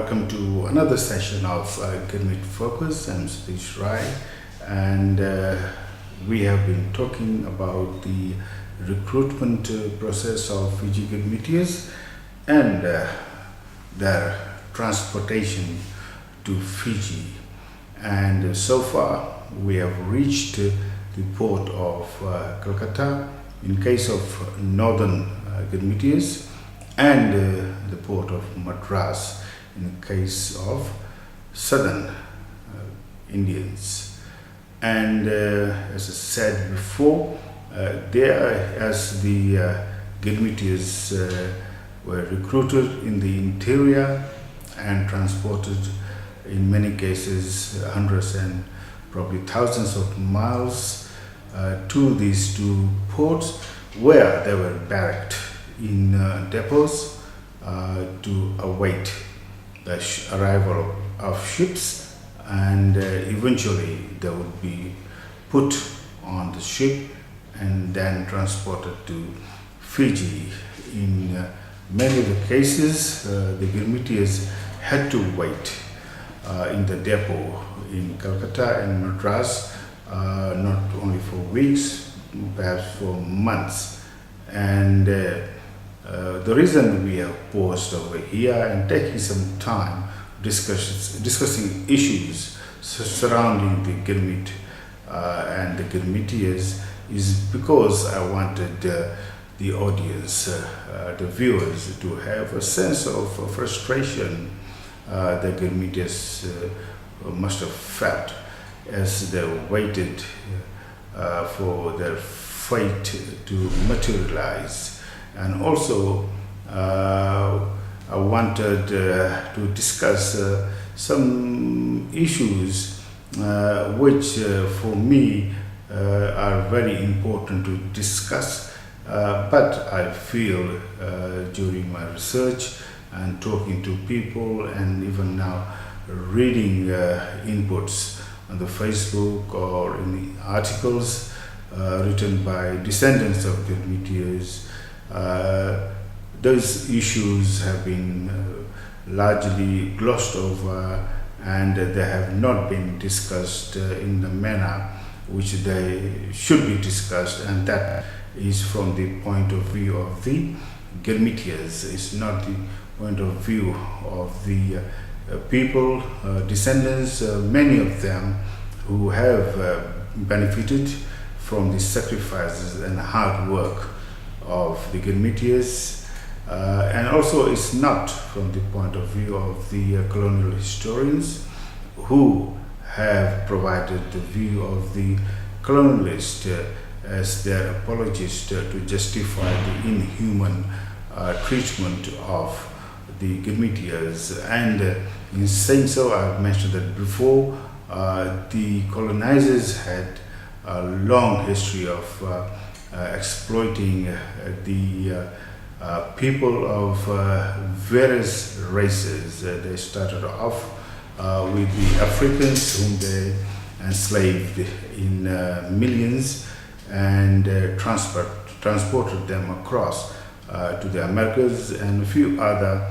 welcome to another session of Girmit Focus. I'm Satish Rai, and we have been talking about the recruitment process of Fiji Girmitiyas and their transportation to Fiji. And so far we have reached the port of Calcutta in case of northern Girmitiyas, and the port of Madras in case of southern Indians. And as I said before, there as the Girmitiyas were recruited in the interior and transported in many cases hundreds and probably thousands of miles to these two ports, where they were barracked in depots to await the arrival of ships, and eventually they would be put on the ship and then transported to Fiji. In many of the cases, the Girmitiyas had to wait in the depot in Calcutta and Madras, not only for weeks, perhaps for months. And the reason we have paused over here and taking some time discussing issues surrounding the Girmit and the Girmitiyas is because I wanted the audience, the viewers, to have a sense of frustration the Girmitiyas must have felt as they waited for their fate to materialize. And also I wanted to discuss some issues which for me are very important to discuss, but I feel during my research and talking to people, and even now reading inputs on the Facebook or in the articles written by descendants of Girmitiyas, those issues have been largely glossed over, and they have not been discussed in the manner which they should be discussed, and that is from the point of view of the Girmitiyas. It's not the point of view of the people, descendants, many of them who have benefited from the sacrifices and hard work of the Girmitiyas, and also it's not from the point of view of the colonial historians who have provided the view of the colonialist as their apologist to justify the inhuman treatment of the Girmitiyas. And in saying so, I've mentioned that before, the colonizers had a long history of exploiting the people of various races. They started off with the Africans, whom they enslaved in millions, and transported them across to the Americas and a few other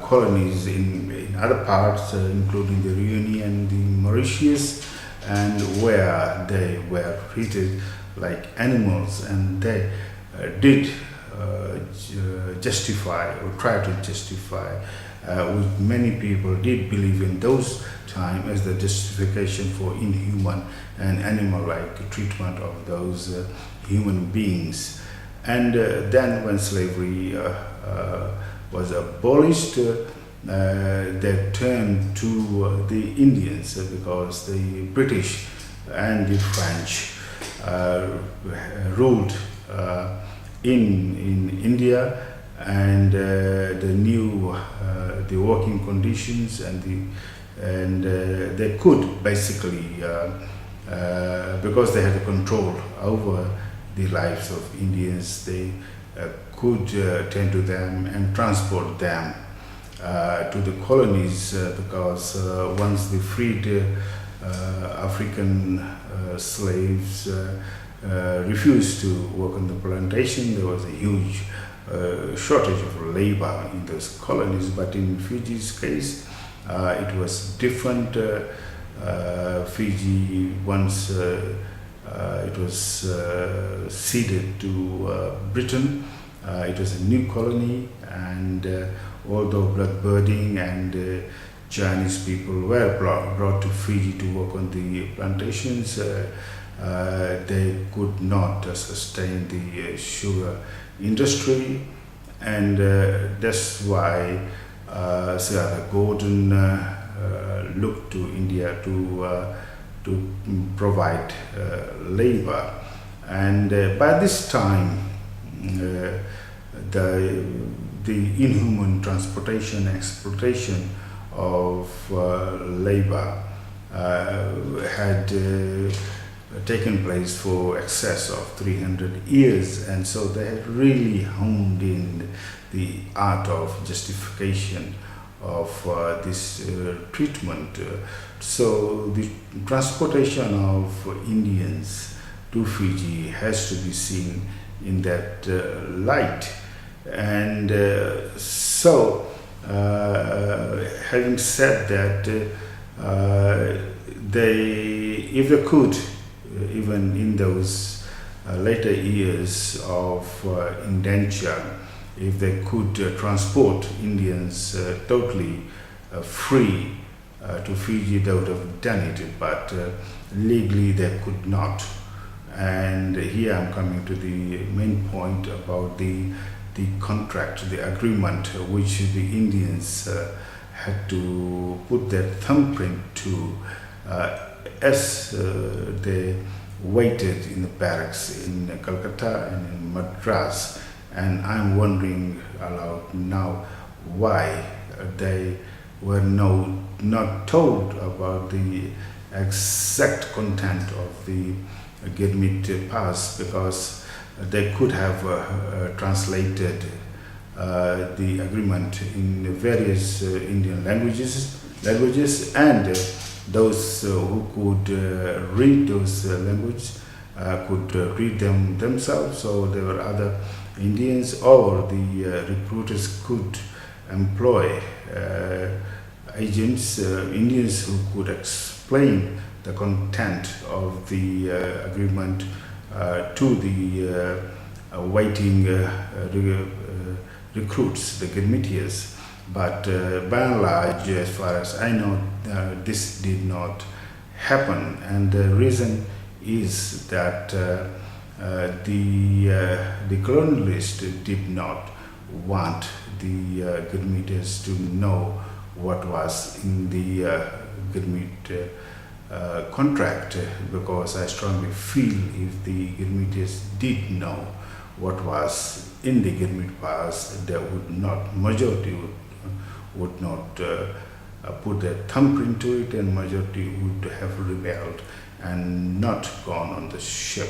colonies in other parts, including the Reunion and the Mauritius, and where they were treated like animals, and they did justify or try to justify, which many people did believe in those times as the justification for inhuman and animal-like treatment of those human beings. And then when slavery was abolished, they turned to the Indians, because the British and the French ruled in India, and they knew the working conditions, and they could basically, because they had control over the lives of Indians, they could tend to them and transport them to the colonies, because once they freed African slaves refused to work on the plantation, there was a huge shortage of labor in those colonies. But in Fiji's case, it was different. Fiji, once it was ceded to Britain, it was a new colony, and although bloodbirding and Chinese people were brought to Fiji to work on the plantations, they could not sustain the sugar industry, and that's why Sir Gordon looked to India to provide labor. And by this time, the inhuman transportation exploitation of labor had taken place for excess of 300 years, and so they had really honed in the art of justification of this treatment. So the transportation of Indians to Fiji has to be seen in that light. And so having said that, if they could, even in those later years of indenture, if they could transport Indians totally free to Fiji, they would have done it, but legally they could not. And here I'm coming to the main point about the contract, the agreement which the Indians had to put their thumbprint to as they waited in the barracks in Calcutta and in Madras. And I'm wondering aloud now why they were not told about the exact content of the Girmit pass, because they could have translated the agreement in various Indian languages, and those who could read those languages could read them themselves. So there were other Indians, or the recruiters could employ agents, Indians who could explain the content of the agreement to the waiting recruits, the Girmitiyas. But by and large, as far as I know, this did not happen, and the reason is that the colonialists did not want the Girmitiyas to know what was in the Girmit contract, because I strongly feel if the Girmitiyas did know what was in the Girmit pass, there would not, majority would not put their thumbprint to it, and majority would have rebelled and not gone on the ship.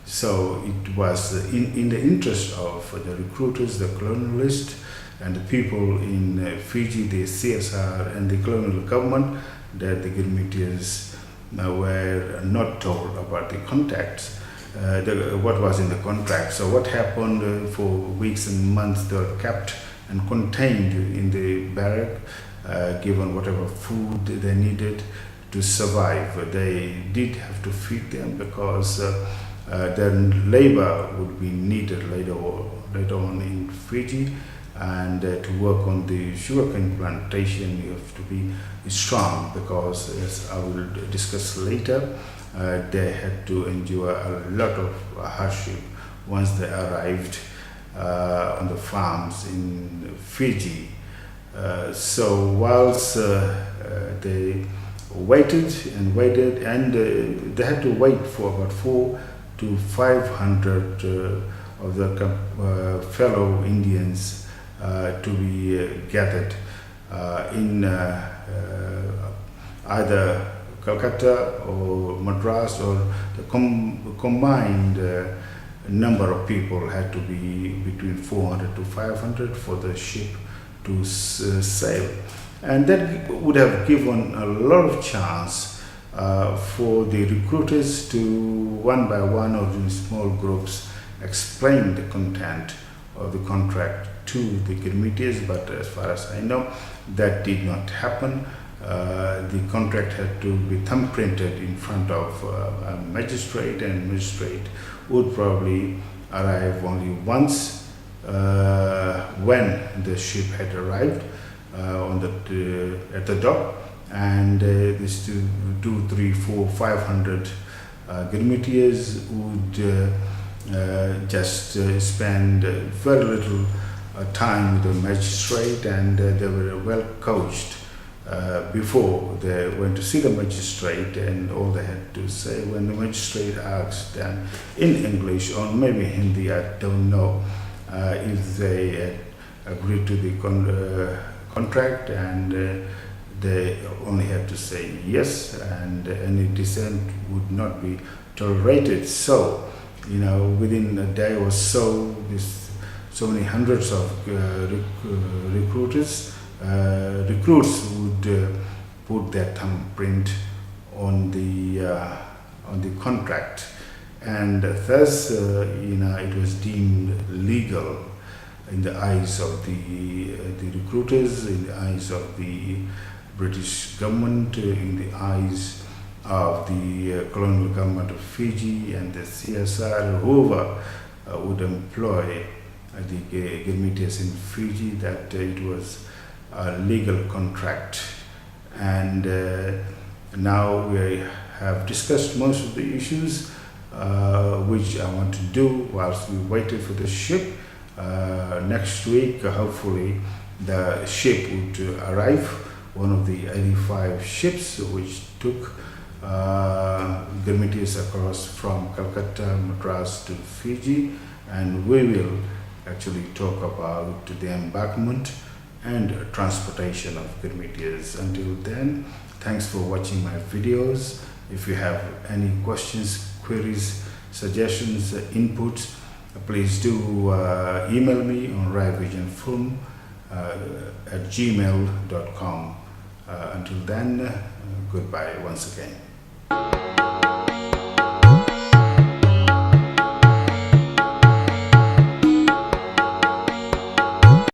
So it was in the interest of the recruiters, the colonialists, and the people in Fiji, the CSR and the colonial government, that the Girmitiyas were not told about the contacts, what was in the contract. So what happened for weeks and months, they were kept and contained in the barrack, given whatever food they needed to survive. They did have to feed them, because their labor would be needed later on in Fiji, and to work on the sugarcane plantation you have to be strong, because, as I will discuss later, they had to endure a lot of hardship once they arrived on the farms in Fiji. So whilst they waited, and they had to wait for about 400 to 500 of the fellow Indians to be gathered in either Calcutta or Madras, or the combined number of people had to be between 400 to 500 for the ship to sail. And that would have given a lot of chance for the recruiters to, one by one or in small groups, explain the content of the contract to the Girmitiyas, but as far as I know, that did not happen. The contract had to be thumbprinted in front of a magistrate, and magistrate would probably arrive only once when the ship had arrived at the dock, and this 2, 3, 4, 500 Girmitiyas would just spend very little time with the magistrate, and they were well coached before they went to see the magistrate, and all they had to say when the magistrate asked them in English or maybe Hindi, I don't know, if they had agreed to the contract, and they only had to say yes, and any dissent would not be tolerated. So, within a day or so, so many hundreds of recruits would put their thumbprint on the contract, and thus it was deemed legal in the eyes of the recruiters, in the eyes of the British government, in the eyes of the colonial government of Fiji and the CSR, whoever would employ the Girmitiyas in Fiji, that it was a legal contract. And now we have discussed most of the issues which I want to do whilst we waited for the ship. Next week, hopefully, the ship would arrive, one of the 85 ships which took Girmitiyas across from Calcutta, Madras to Fiji, and we will actually talk about the embarkment and transportation of Girmitiyas. Until then, thanks for watching my videos. If you have any questions, queries, suggestions, inputs, please do email me on raivisionfilm@gmail.com. Until then, goodbye once again.